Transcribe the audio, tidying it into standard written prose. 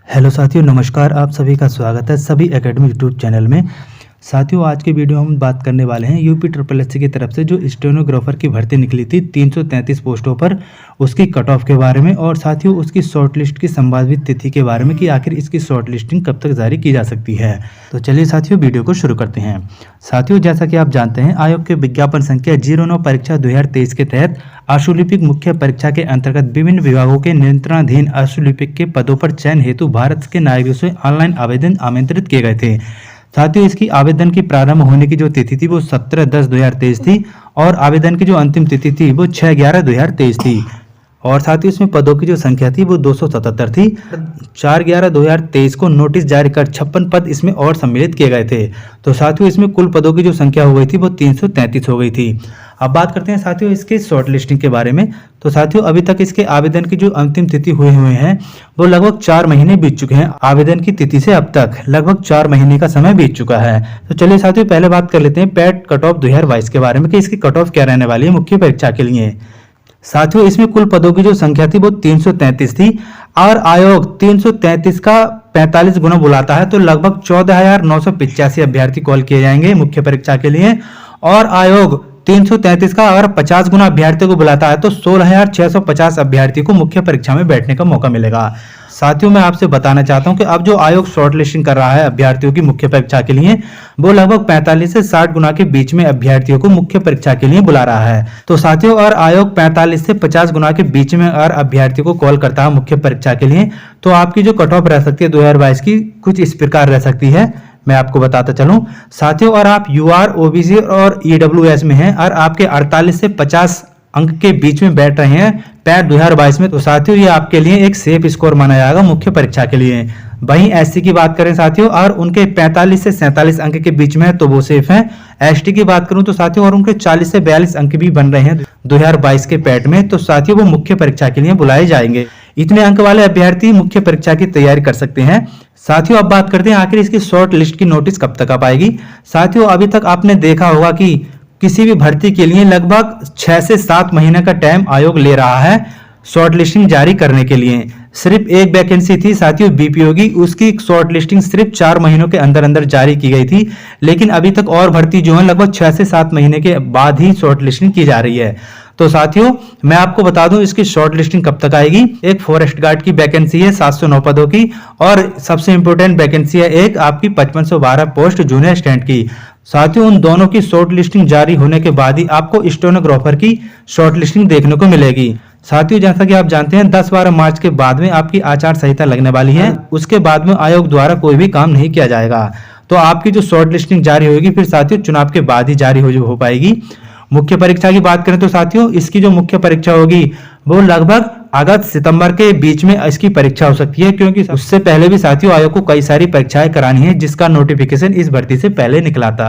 Hello साथियों, नमस्कार। आप सभी का स्वागत है सभी एकेडमी यूट्यूब चैनल में। साथियों, आज के वीडियो हम बात करने वाले हैं यूपी SSSC की तरफ से जो स्टेनोग्राफर की भर्ती निकली थी 333 पोस्टों पर, उसकी कट ऑफ के बारे में और साथियों उसकी शॉर्ट लिस्ट की संभावित तिथि के बारे में कि आखिर इसकी शॉर्ट लिस्टिंग कब तक जारी की जा सकती है। तो चलिए साथियों वीडियो को शुरू करते हैं। साथियों, जैसा कि आप जानते हैं, आयोग के विज्ञापन संख्या 09 परीक्षा 2023 के तहत आशुलिपिक मुख्य परीक्षा के अंतर्गत विभिन्न विभागों के नियंत्रणाधीन आशुलिपिक के पदों पर चयन हेतु भारत के नागरिकों से ऑनलाइन आवेदन आमंत्रित किए गए थे। साथियों, इसकी आवेदन की प्रारंभ होने की जो तिथि थी वो 17/10/2023 थी और आवेदन की जो अंतिम तिथि थी वो 6/11/2023 थी। और साथियों इसमें पदों की जो संख्या थी वो 277 थी। 4/11/2023 को नोटिस जारी कर 56 पद इसमें और सम्मिलित किए गए थे। तो साथियों इसमें कुल पदों की जो संख्या हो गई थी वो 333 हो गई थी। अब बात करते हैं साथियों इसके शॉर्ट लिस्टिंग के बारे में। तो साथियों अभी तक इसके आवेदन की जो अंतिम तिथि हुए हैं वो लगभग 4 महीने बीत चुके हैं। आवेदन की तिथि से अब तक लगभग 4 महीने का समय बीत चुका है। तो चलिए साथियों पहले बात कर लेते हैं पैट कट ऑफ 2022 के बारे में कि इसकी कट ऑफ क्या रहने वाली है मुख्य परीक्षा के लिए। साथियों इसमें कुल पदों की जो संख्या थी वो 333 थी और आयोग 333 का 45 गुना बुलाता है, तो लगभग 14,985 अभ्यर्थी कॉल किए जाएंगे मुख्य परीक्षा के लिए। और आयोग 333 का अगर 50 गुना अभ्यर्थियों को बुलाता है तो 16,650 अभ्यर्थी को मुख्य परीक्षा में बैठने का मौका मिलेगा। साथियों मैं आपसे बताना चाहता हूं कि अब जो आयोग शॉर्ट लिस्टिंग कर रहा है अभ्यर्थियों की मुख्य परीक्षा के लिए वो लगभग 45 से 60 गुना के बीच में अभ्यर्थियों को मुख्य परीक्षा के लिए बुला रहा है। तो साथियों अगर आयोग 45 से 50 गुना के बीच में अगर अभ्यर्थी को कॉल करता है मुख्य परीक्षा के लिए तो आपकी जो कट ऑफ रह सकती है 2022 की कुछ इस प्रकार रह सकती है, मैं आपको बताता चलूं। साथियों और आप यूआर, ओबीसी और ईडब्ल्यूएस में हैं और आपके 48 से 50 अंक के बीच में बैठ रहे हैं पैट 2022 में, तो साथियों ये आपके लिए एक सेफ स्कोर माना जाएगा मुख्य परीक्षा के लिए। वहीं एससी की बात करें साथियों और उनके 45 से 47 अंक के बीच में है तो वो सेफ है। एसटी की बात करूं तो साथियों और उनके 40 से 42 अंक भी बन रहे हैं 2022 के पैट में, तो साथियों वो मुख्य परीक्षा के लिए बुलाए जाएंगे। इतने अंक वाले अभ्यर्थी मुख्य परीक्षा की तैयारी कर सकते हैं। साथियों अब बात करते हैं आखिर इसकी शॉर्ट लिस्ट की नोटिस कब तक आ पाएगी। साथियों अभी तक आपने देखा होगा कि किसी भी भर्ती के लिए लगभग 6 से 7 महीने का टाइम आयोग ले रहा है शॉर्ट लिस्टिंग जारी करने के लिए। सिर्फ एक वैकेंसी थी साथियों बीपीओ की, उसकी शॉर्ट लिस्टिंग सिर्फ 4 महीनों के अंदर अंदर जारी की गई थी, लेकिन अभी तक और भर्ती जो है लगभग 6 से 7 महीने के बाद ही शॉर्ट लिस्टिंग की जा रही है। तो साथियों मैं आपको बता दूं इसकी शॉर्ट लिस्टिंग कब तक आएगी। एक फॉरेस्ट गार्ड की वैकेंसी है 709 पदों की और सबसे इंपॉर्टेंट वैकेंसी है एक आपकी 5512 पोस्ट जूनियर असिस्टेंट की। साथियों उन दोनों की शॉर्ट लिस्टिंग जारी होने के बाद ही आपको स्टेनोग्राफर की शॉर्ट लिस्टिंग देखने को मिलेगी। साथियों जैसा कि आप जानते हैं 10-12 मार्च के बाद में आपकी आचार संहिता लगने वाली है, उसके बाद में आयोग द्वारा कोई भी काम नहीं किया जाएगा। तो आपकी जो शॉर्ट लिस्टिंग जारी होगी फिर साथियों चुनाव के बाद ही जारी हो पाएगी। मुख्य परीक्षा की बात करें तो साथियों इसकी जो मुख्य परीक्षा होगी वो लगभग अगस्त सितंबर के बीच में इसकी परीक्षा हो सकती है, क्योंकि उससे पहले भी साथियों आयोग को कई सारी परीक्षाएं करानी है जिसका नोटिफिकेशन इस भर्ती से पहले निकला था।